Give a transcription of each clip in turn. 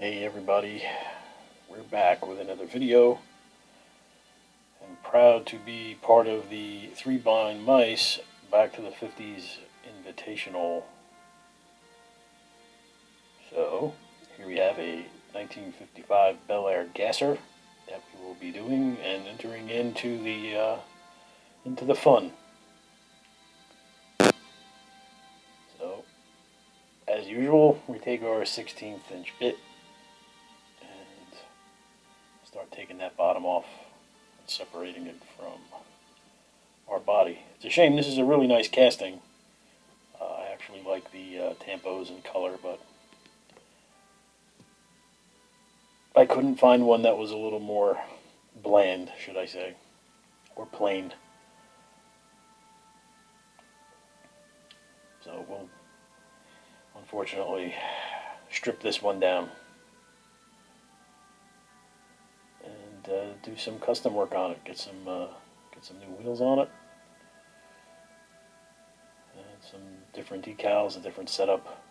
Hey everybody, we're back with another video. I'm proud to be part of the Three Blind Mice Back to the 50s Invitational. So, here we have a 1955 BelAir Gasser that we will be doing and entering into the fun. So, as usual, we take our 16th inch bit and start taking that bottom off and separating it from our body. It's a shame, this is a really nice casting. I actually like the tampos and color, but I couldn't find one that was a little more bland, should I say, or plain. So we'll unfortunately strip this one down and do some custom work on it. Get some new wheels on it, and some different decals, a different setup.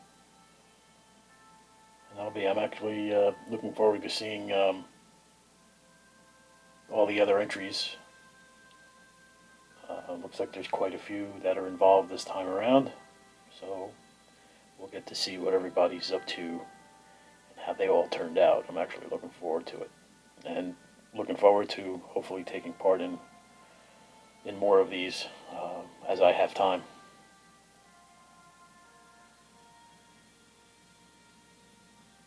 And I'm actually looking forward to seeing all the other entries. Looks like there's quite a few that are involved this time around, so we'll get to see what everybody's up to and how they all turned out. I'm actually looking forward to it, and looking forward to hopefully taking part in more of these as I have time.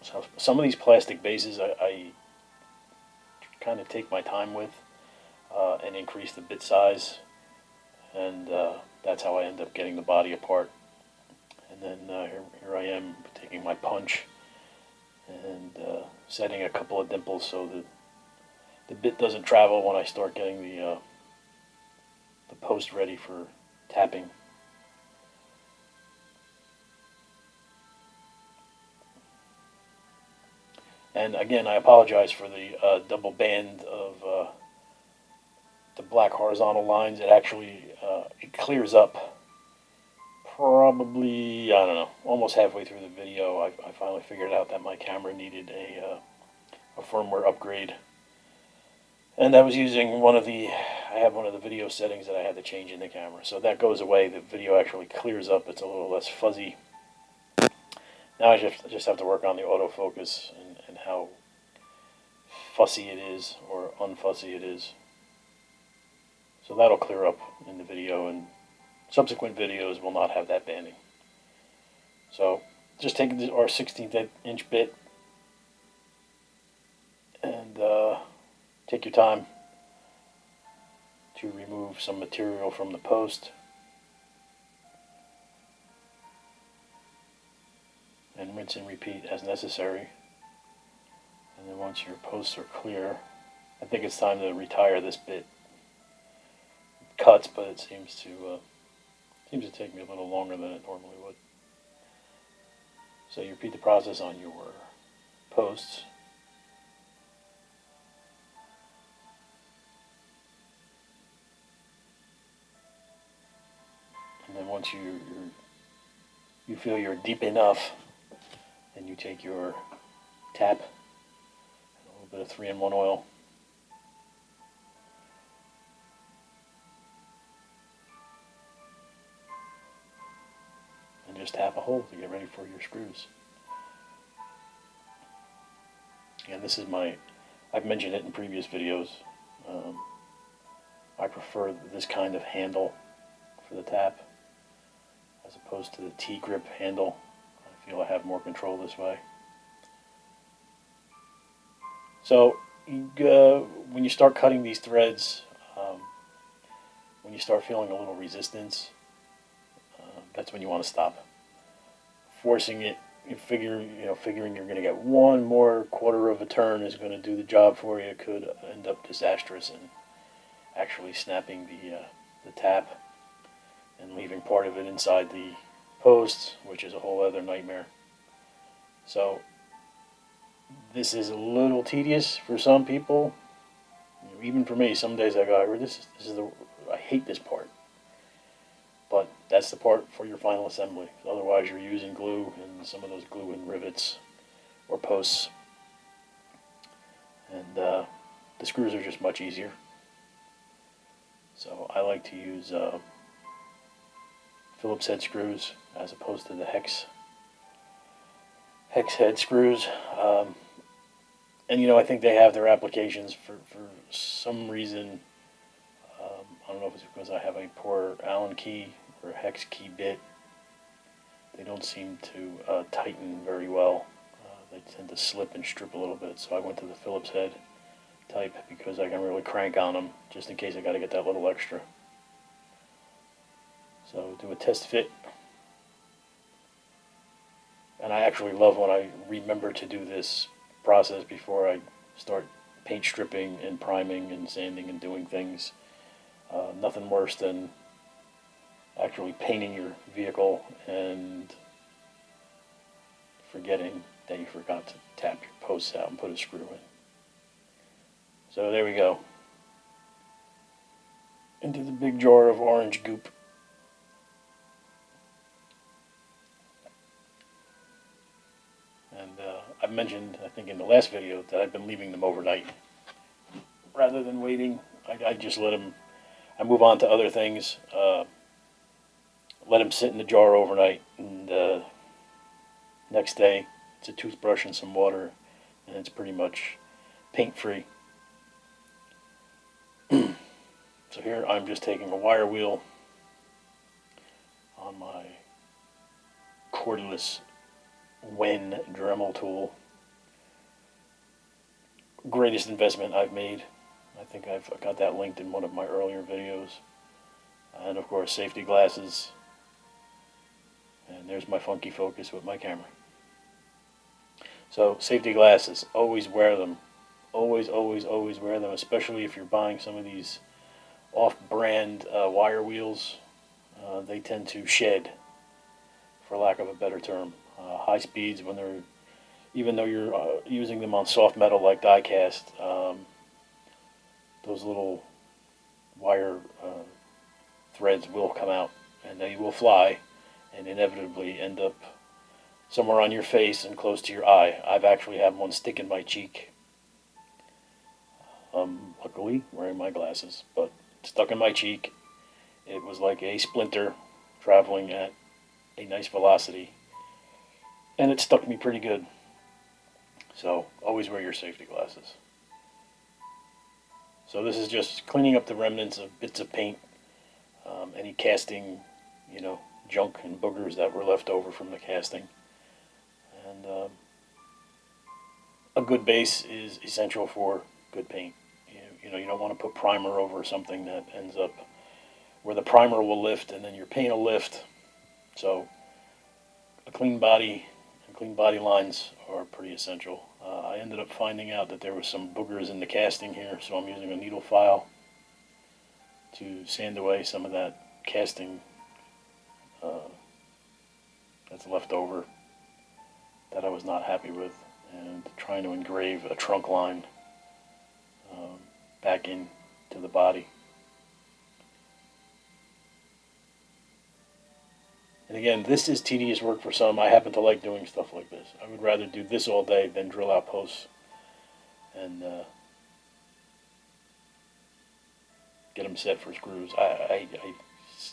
So some of these plastic bases I kind of take my time with and increase the bit size, and that's how I end up getting the body apart. And then here I am taking my punch and setting a couple of dimples so that the bit doesn't travel when I start getting the post ready for tapping. And again, I apologize for the double band of the black horizontal lines. It actually it clears up probably, I don't know, almost halfway through the video. I finally figured out that my camera needed a firmware upgrade, and I was using I have one of the video settings that I had to change in the camera, so that goes away. The video actually clears up. It's a little less fuzzy. Now I just have to work on the autofocus and how fussy it is or unfussy it is. So that'll clear up in the video, and subsequent videos will not have that banding. So just take our 16th inch bit and take your time to remove some material from the post. And rinse and repeat as necessary. And then once your posts are clear, I think it's time to retire this bit. It cuts, but it seems to take me a little longer than it normally would. So you repeat the process on your posts. And then once you feel you're deep enough, then you take your tap, and a little bit of 3-in-1 oil, and just tap a hole to get ready for your screws. And this is I've mentioned it in previous videos, I prefer this kind of handle for the tap as opposed to the T-grip handle. I feel I have more control this way. So when you start cutting these threads, when you start feeling a little resistance, that's when you want to stop. Forcing it, figuring you're going to get one more quarter of a turn is going to do the job for you, could end up disastrous and actually snapping the tap and leaving part of it inside the posts, which is a whole other nightmare. So this is a little tedious for some people. Even for me, some days I go, I hate this part. But that's the part for your final assembly. Otherwise, you're using glue, and some of those glue and rivets or posts and the screws are just much easier. So I like to use Phillips head screws as opposed to the hex head screws. And I think they have their applications for some reason. I don't know if it's because I have a poor Allen key or a hex key bit. They don't seem to tighten very well. They tend to slip and strip a little bit. So I went to the Phillips head type because I can really crank on them just in case I got to get that little extra. So do a test fit. And I actually love when I remember to do this process before I start paint stripping and priming and sanding and doing things. Nothing worse than actually painting your vehicle and forgetting that you forgot to tap your posts out and put a screw in. So there we go. Into the big jar of orange goop. And I mentioned, I think in the last video, that I've been leaving them overnight. Rather than waiting, I just let them, I move on to other things. Let them sit in the jar overnight, and next day it's a toothbrush and some water, and it's pretty much paint free. So here I'm just taking a wire wheel on my cordless Wen Dremel tool. Greatest investment I've made. I think I've got that linked in one of my earlier videos. And of course, safety glasses. And there's my funky focus with my camera. So safety glasses, always wear them. Always, always, always wear them, especially if you're buying some of these off-brand wire wheels. They tend to shed, for lack of a better term. High speeds, when they're, even though you're using them on soft metal like die cast, those little wire threads will come out and they will fly and inevitably end up somewhere on your face and close to your eye. I've actually had one stick in my cheek. Luckily, wearing my glasses, but stuck in my cheek. It was like a splinter traveling at a nice velocity, and it stuck me pretty good. So always wear your safety glasses. So this is just cleaning up the remnants of bits of paint, any casting, junk and boogers that were left over from the casting. And a good base is essential for good paint. You don't want to put primer over something that ends up where the primer will lift and then your paint will lift. So a clean body and clean body lines are pretty essential. I ended up finding out that there was some boogers in the casting here, so I'm using a needle file to sand away some of that casting that's left over that I was not happy with, and trying to engrave a trunk line back into the body. And again, this is tedious work for some. I happen to like doing stuff like this. I would rather do this all day than drill out posts and get them set for screws. I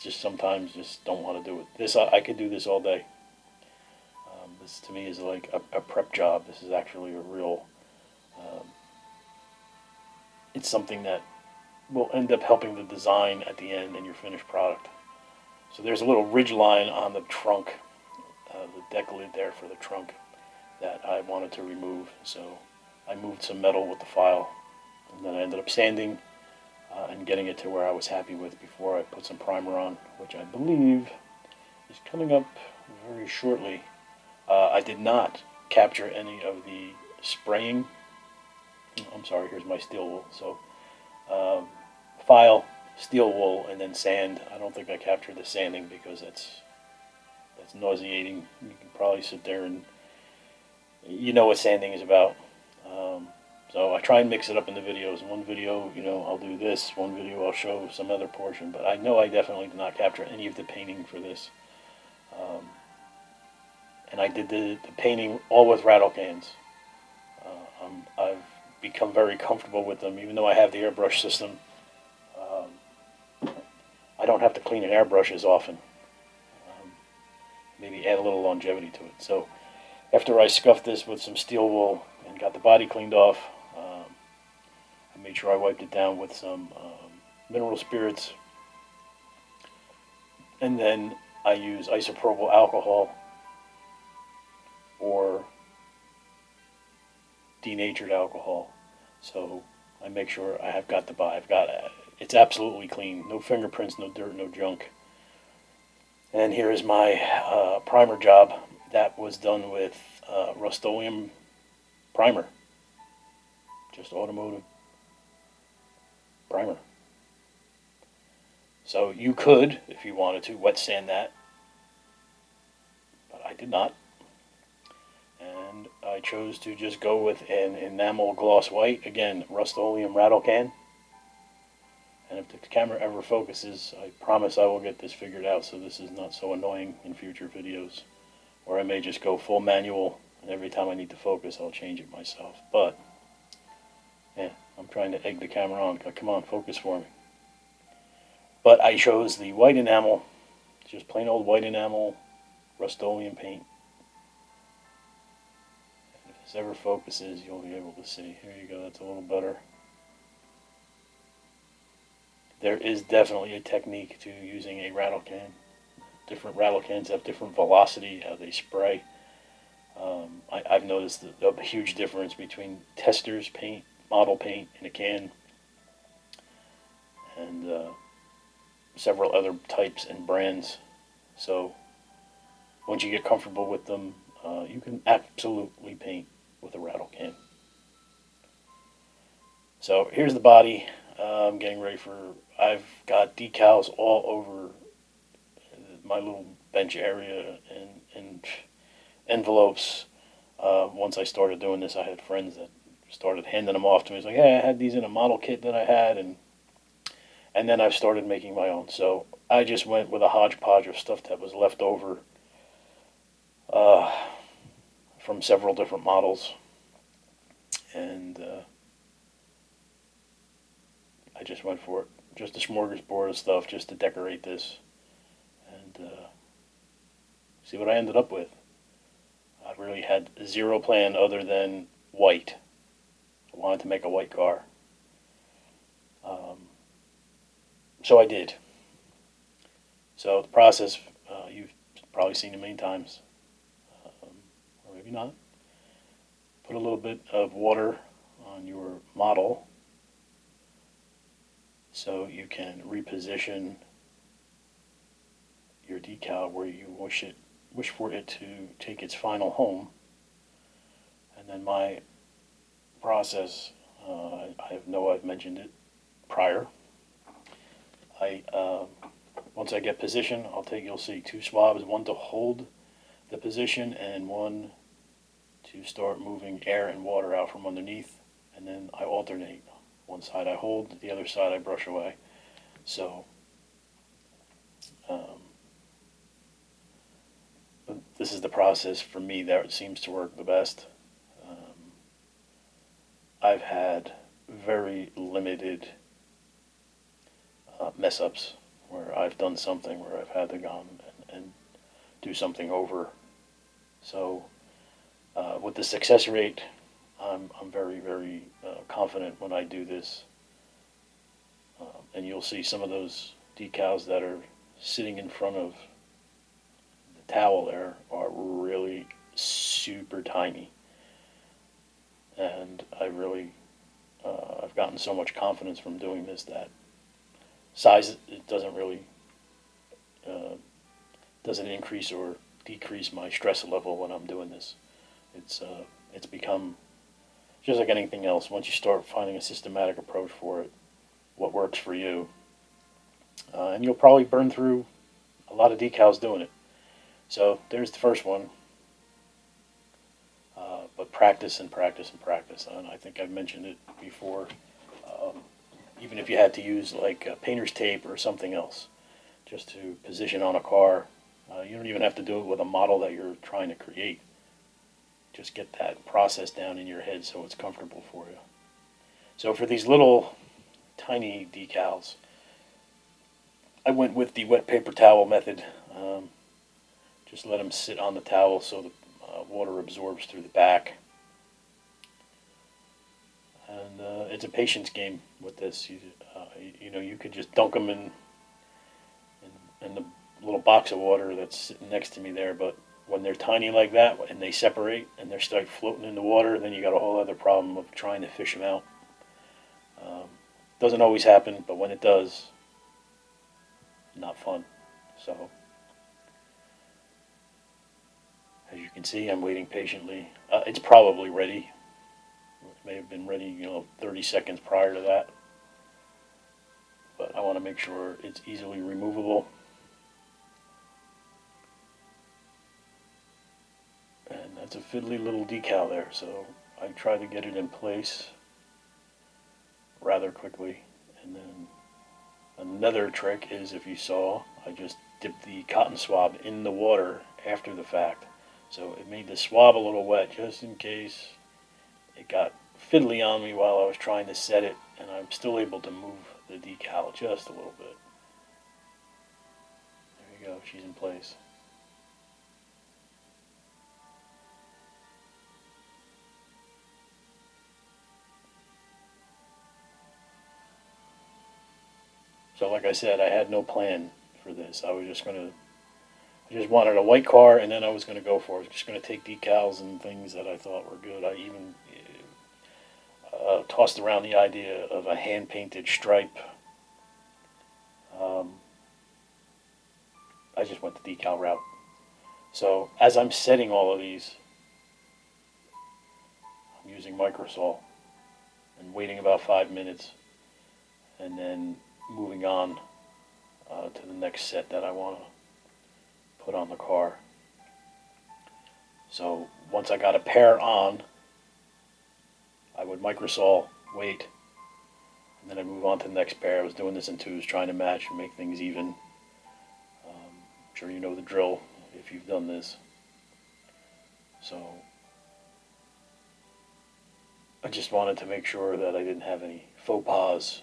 just sometimes just don't want to do it. This I could do this all day. This to me is like a prep job. This is actually a real. It's something that will end up helping the design at the end and your finished product. So there's a little ridge line on the trunk, the deck lid there for the trunk, that I wanted to remove. So I moved some metal with the file, and then I ended up sanding and getting it to where I was happy with before I put some primer on, which I believe is coming up very shortly. I did not capture any of the spraying. I'm sorry, here's my steel wool. So file, steel wool, and then sand. I don't think I captured the sanding because that's nauseating. You can probably sit there and you know what sanding is about. So I try and mix it up in the videos. One video, I'll do this. One video, I'll show some other portion. But I know I definitely did not capture any of the painting for this. And I did the painting all with rattle cans. I've become very comfortable with them. Even though I have the airbrush system, I don't have to clean an airbrush as often. Maybe add a little longevity to it. So after I scuffed this with some steel wool and got the body cleaned off, I made sure I wiped it down with some mineral spirits, and then I use isopropyl alcohol or denatured alcohol. So I make sure I've got it's absolutely clean, no fingerprints, no dirt, no junk. And here is my primer job that was done with Rust-Oleum primer, just automotive primer. So you could, if you wanted to, wet sand that, but I did not. And I chose to just go with an enamel gloss white, again, Rust-Oleum rattle can. And if the camera ever focuses, I promise I will get this figured out so this is not so annoying in future videos. Or I may just go full manual, and every time I need to focus, I'll change it myself. But, yeah, I'm trying to egg the camera on. Come on, focus for me. But I chose the white enamel, just plain old white enamel, Rust-Oleum paint. And if this ever focuses, you'll be able to see. Here you go, that's a little better. There is definitely a technique to using a rattle can. Different rattle cans have different velocity, how they spray. I've noticed a huge difference between Testors paint, model paint in a can, and several other types and brands. So once you get comfortable with them, you can absolutely paint with a rattle can. So here's the body. I'm getting ready I've got decals all over my little bench area and envelopes. Once I started doing this, I had friends that started handing them off to me. It's like, hey, I had these in a model kit that I had, and then I've started making my own. So I just went with a hodgepodge of stuff that was left over from several different models, and I just went for it. Just a smorgasbord of stuff just to decorate this, and see what I ended up with. I really had zero plan other than white. I wanted to make a white car. So I did. So the process, you've probably seen it many times, or maybe not. Put a little bit of water on your model so you can reposition your decal where you wish for it to take its final home. And then my process, I know I've mentioned it prior. Once I get position, you'll see two swabs, one to hold the position and one to start moving air and water out from underneath, and then I alternate. One side I hold, the other side I brush away. So this is the process for me that seems to work the best. I've had very limited mess ups where I've done something where I've had to go and do something over. So with the success rate, I'm very, very confident when I do this. And you'll see some of those decals that are sitting in front of the towel there are really super tiny. And I've gotten so much confidence from doing this that size, it doesn't really, doesn't increase or decrease my stress level when I'm doing this. It's become just like anything else. Once you start finding a systematic approach for it, what works for you, and you'll probably burn through a lot of decals doing it. So there's the first one. But practice and practice and practice, and I think I've mentioned it before. Even if you had to use like painter's tape or something else, just to position on a car, you don't even have to do it with a model that you're trying to create. Just get that process down in your head so it's comfortable for you. So for these little tiny decals, I went with the wet paper towel method. Just let them sit on the towel so the water absorbs through the back. And it's a patience game with this. You know, you could just dunk them in the little box of water that's sitting next to me there, but when they're tiny like that and they separate and they start floating in the water, then you got a whole other problem of trying to fish them out. Doesn't always happen, but when it does, not fun. So, as you can see, I'm waiting patiently. It's probably ready. It may have been ready, 30 seconds prior to that. But I want to make sure it's easily removable. And that's a fiddly little decal there, so I try to get it in place rather quickly. And then another trick is, if you saw, I just dipped the cotton swab in the water after the fact. So it made the swab a little wet just in case it got fiddly on me while I was trying to set it, and I'm still able to move the decal just a little bit. There you go, she's in place. So like I said, I had no plan for this. I just wanted a white car, and then I was going to go for it. I was just going to take decals and things that I thought were good. I even tossed around the idea of a hand-painted stripe. I just went the decal route. So as I'm setting all of these, I'm using Microsaw and waiting about 5 minutes, and then moving on to the next set that I want to put on the car. So once I got a pair on, I would Microsaw, wait, and then I move on to the next pair. I was doing this in twos, trying to match and make things even. I'm sure you know the drill if you've done this. So I just wanted to make sure that I didn't have any faux pas.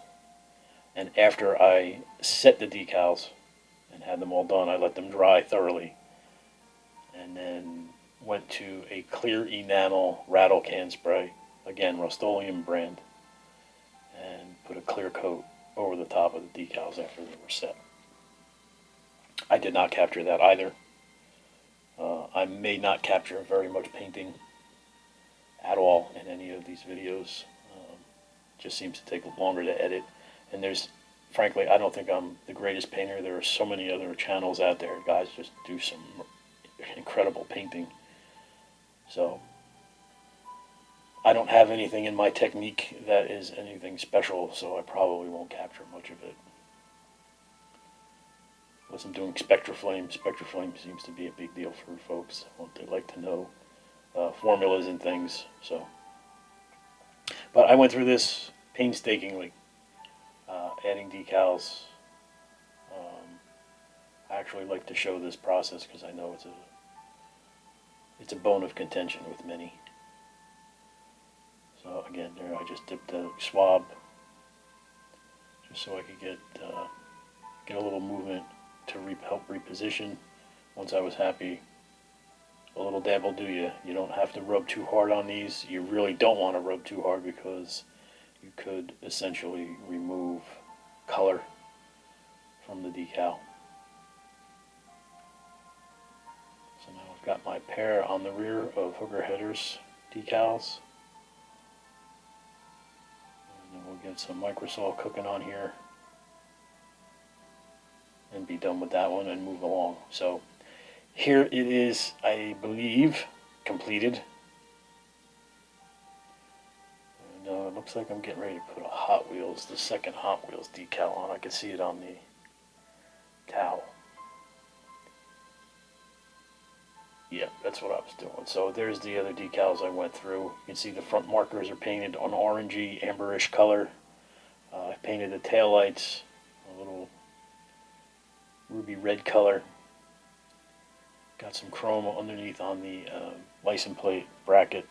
And after I set the decals and had them all done, I let them dry thoroughly. And then went to a clear enamel rattle can spray, again, Rust-Oleum brand, and put a clear coat over the top of the decals after they were set. I did not capture that either. I may not capture very much painting at all in any of these videos. Just seems to take longer to edit. And frankly, I don't think I'm the greatest painter. There are so many other channels out there. Guys just do some incredible painting. So I don't have anything in my technique that is anything special, so I probably won't capture much of it. Unless I'm doing Spectraflame. Spectraflame seems to be a big deal for folks. They like to know formulas and things. So, but I went through this painstakingly, adding decals. I actually like to show this process because I know it's a bone of contention with many. So again, there I just dipped the swab just so I could get a little movement to help reposition. Once I was happy, a little dab will do you. You don't have to rub too hard on these. You really don't want to rub too hard because you could essentially remove color from the decal. So now I've got my pair on the rear of hooker headers decals. And then we'll get some Microsaw cooking on here and be done with that one and move along. So here it is, I believe, completed. And it looks like I'm getting ready to put the second Hot Wheels decal on. I can see it on the towel. Yeah, that's what I was doing. So there's the other decals I went through. You can see the front markers are painted on orangey, amberish color. I painted the taillights a little ruby red color. Got some chrome underneath on the license plate bracket.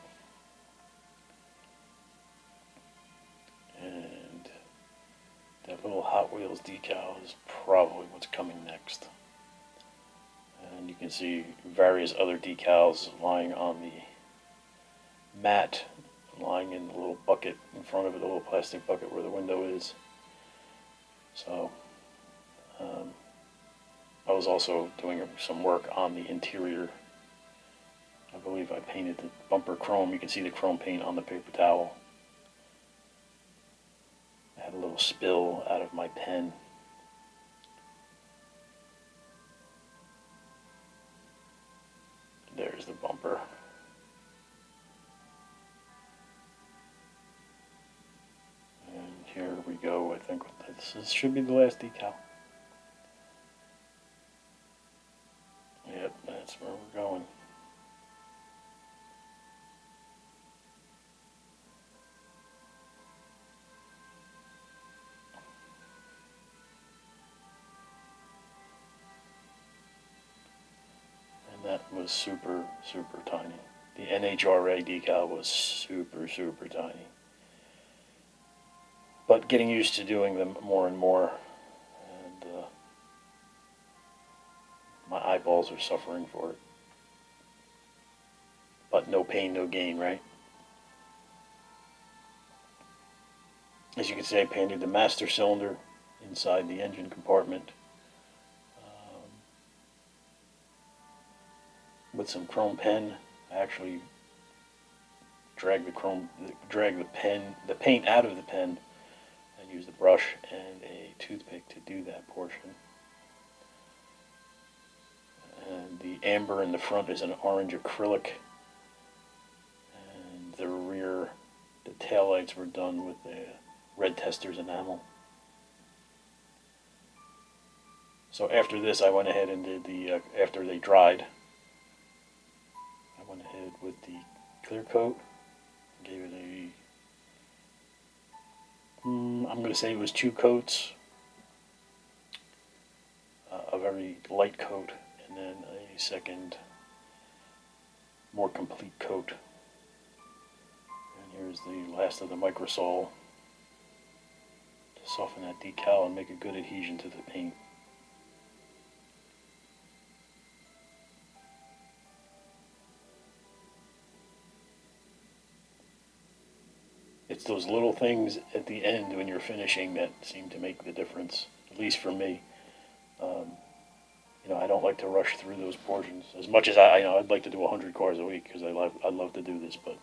HotWheels decal is probably what's coming next. And you can see various other decals lying on the mat, lying in the little bucket in front of it, the little plastic bucket where the window is. So I was also doing some work on the interior. I believe I painted the bumper chrome. You can see the chrome paint on the paper towel. I had a little spill out of my pen. There's the bumper. And here we go. I think this should be the last decal. Yep, that's where we're going. And that was super, super tiny. The NHRA decal was super, super tiny. But getting used to doing them more and more, and my eyeballs are suffering for it. But no pain, no gain, right? As you can see, I painted the master cylinder inside the engine compartment with some chrome pen. I actually dragged the paint out of the pen, and used a brush and a toothpick to do that portion. And the amber in the front is an orange acrylic, and the rear, the taillights were done with the red tester's enamel. So after this, I went ahead and did the, after they dried, I went ahead with the clear coat, gave it a, I'm going to say it was 2 coats, a very light coat, and then a second, more complete coat. And here's the last of the microsol to soften that decal and make a good adhesion to the paint. It's those little things at the end when you're finishing that seem to make the difference, at least for me. You know, I don't like to rush through those portions as much as I'd like to do 100 cars a week because I'd love to do this, but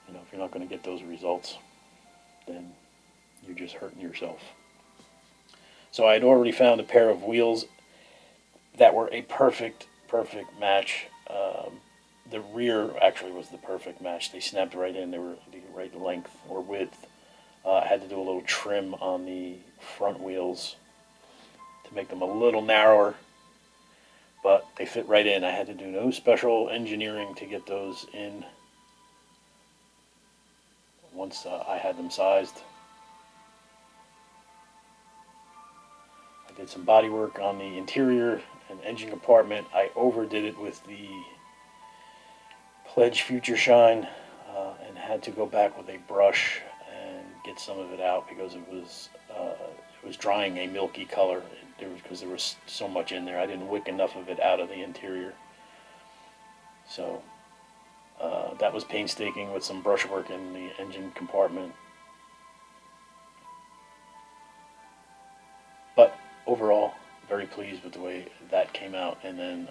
you know, if you're not going to get those results, then you're just hurting yourself. So I had already found a pair of wheels that were a perfect match. The rear actually was the perfect match. They snapped right in. They were the right length or width. I had to do a little trim on the front wheels to make them a little narrower, but they fit right in. I had to do no special engineering to get those in once I had them sized. I did some body work on the interior and engine compartment. I overdid it with the Pledge Future Shine and had to go back with a brush and get some of it out because it was drying a milky color because there was so much in there. I didn't wick enough of it out of the interior. So that was painstaking with some brush work in the engine compartment. But overall, very pleased with the way that came out. And then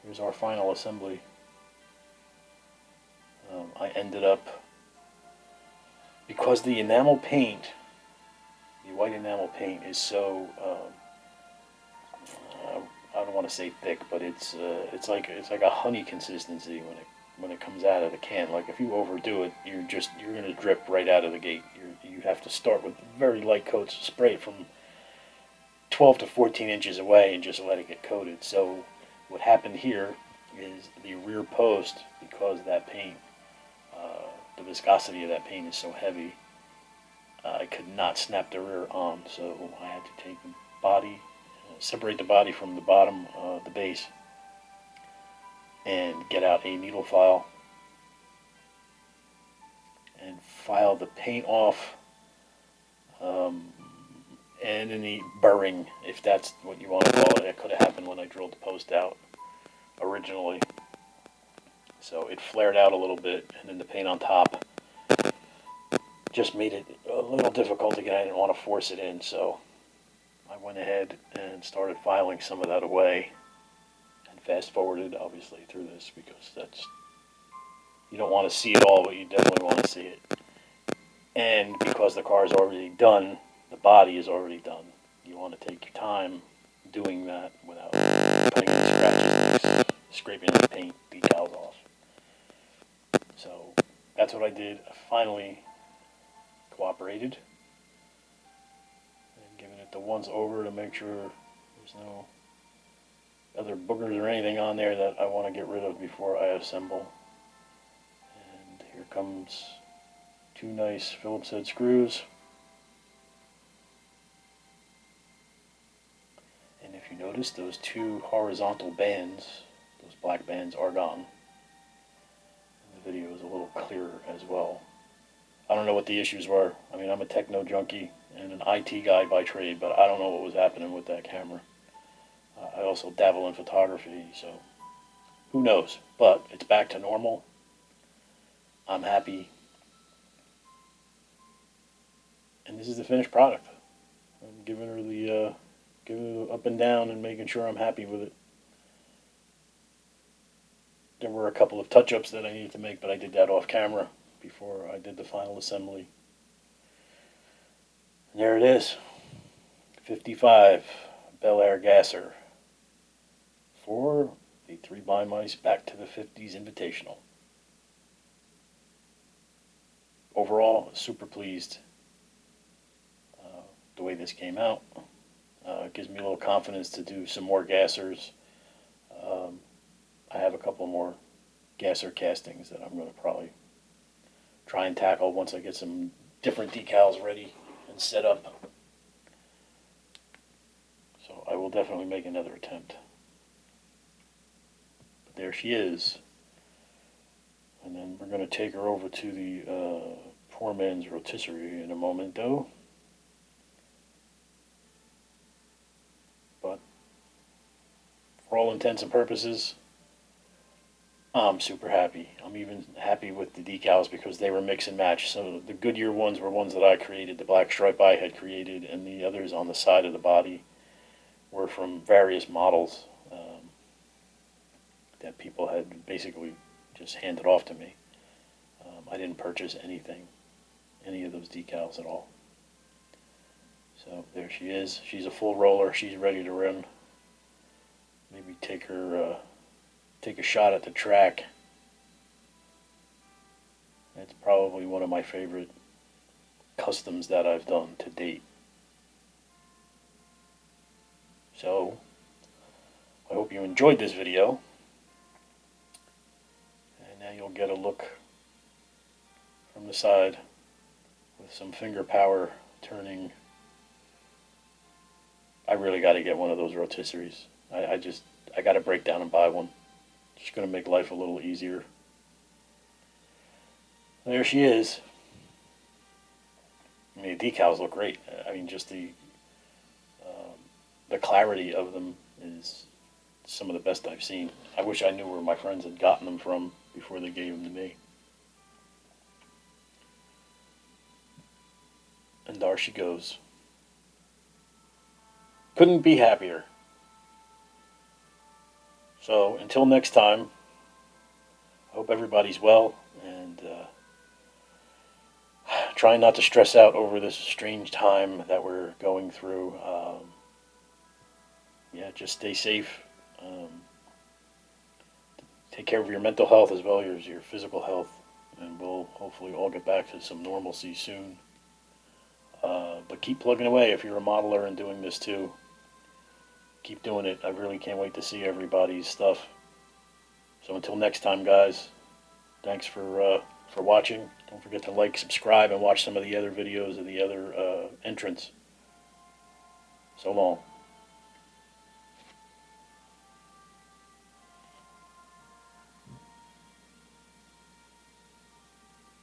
here's our final assembly. I ended up, because the enamel paint, the white enamel paint is so, I don't want to say thick, but it's like a honey consistency when it comes out of the can. Like if you overdo it, you're going to drip right out of the gate. You have to start with very light coats, spray it from 12 to 14 inches away, and just let it get coated. So what happened here is the rear post, because that paint, the viscosity of that paint is so heavy, I could not snap the rear on, so I had to take the body, separate the body from the bottom, the base, and get out a needle file and file the paint off and any burring, if that's what you want to call it. It could have happened when I drilled the post out originally. So it flared out a little bit, and then the paint on top just made it a little difficult to get. I didn't want to force it in, so I went ahead and started filing some of that away, and fast forwarded obviously through this, because that's, you don't want to see it all, but you definitely want to see it. And because the car is already done, the body is already done, you want to take your time doing that without putting any scratches, scraping the paint decals off. So that's what I did. I finally cooperated and giving it the once over to make sure there's no other boogers or anything on there that I want to get rid of before I assemble. And here comes two nice Phillips head screws. And if you notice, those two horizontal bands, those black bands, are gone. And the video is a little clearer as well. I don't know what the issues were. I mean, I'm a techno junkie and an IT guy by trade, but I don't know what was happening with that camera. I also dabble in photography, so who knows? But it's back to normal. I'm happy. And this is the finished product. I'm giving her the giving it up and down and making sure I'm happy with it. There were a couple of touch-ups that I needed to make, but I did that off camera before I did the final assembly. And there it is. 55 BelAir Gasser for the 3x Mice Back to the 50s Invitational. Overall, super pleased the way this came out. It gives me a little confidence to do some more gassers. I have a couple more gasser castings that I'm going to probably try and tackle once I get some different decals ready and set up. So I will definitely make another attempt. But there she is. And then we're going to take her over to the poor man's rotisserie in a moment, though. But for all intents and purposes, I'm super happy. I'm even happy with the decals because they were mix and match. So the Goodyear ones were ones that I created, the black stripe I had created, and the others on the side of the body were from various models that people had basically just handed off to me. I didn't purchase anything, any of those decals at all. So there she is. She's a full roller. She's ready to run. Maybe take her, take a shot at the track. It's probably one of my favorite customs that I've done to date. So I hope you enjoyed this video. And now you'll get a look from the side with some finger power turning. I really got to get one of those rotisseries. I got to break down and buy one. Just going to make life a little easier. There she is. I mean, the decals look great. I mean, just the clarity of them is some of the best I've seen. I wish I knew where my friends had gotten them from before they gave them to me. And there she goes. Couldn't be happier. So until next time, I hope everybody's well, and try not to stress out over this strange time that we're going through. Yeah, just stay safe. Take care of your mental health as well as your physical health, and we'll hopefully all get back to some normalcy soon. But keep plugging away if you're a modeler and doing this too. Keep doing it. I really can't wait to see everybody's stuff. So until next time, guys, thanks for watching. Don't forget to like, subscribe, and watch some of the other videos of the other entrants. So long.